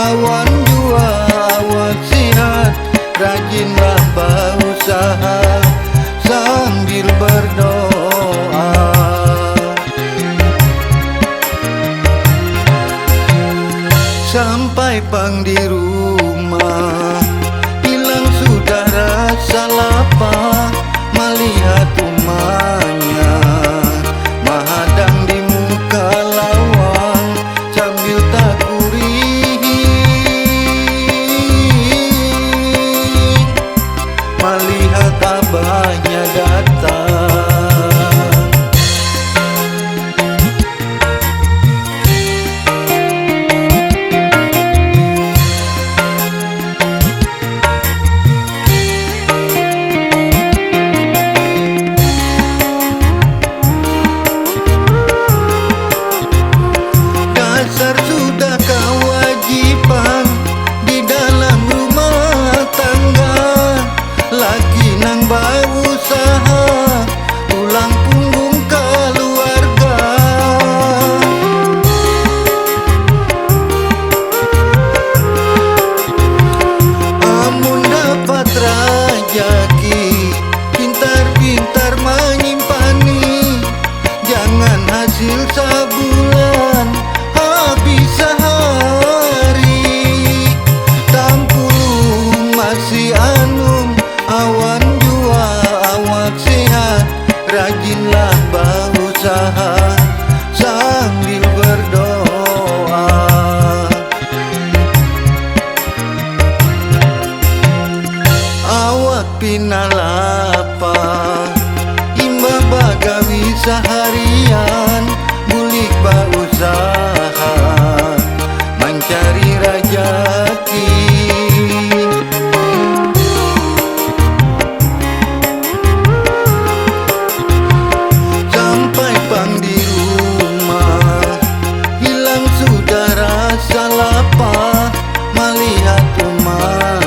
awan jua awak sehat, rajinlah berusaha sambil berdoa. Sampai pang di rumah, hilang sudah rasa lapar, melihat rumahnya menghadang di muka lawang sambil tak kuring, melihat abahnya datang. Sudah kewajiban di dalam rumah tangga, laki nang berusaha tulang punggung keluarga. Amun dapat rajaki, pintar-pintar menyimpannya, jangan hasil sebulan habis sehari. Tampung masih anum, awan jua awak sehat, rajinlah berusaha sambil berdoa. Awak pinalapa imbah bagawi seharian, bulik berusaha mencari rajaki. Sampai pang di rumah, hilang sudah rasa lapar, melihat rumah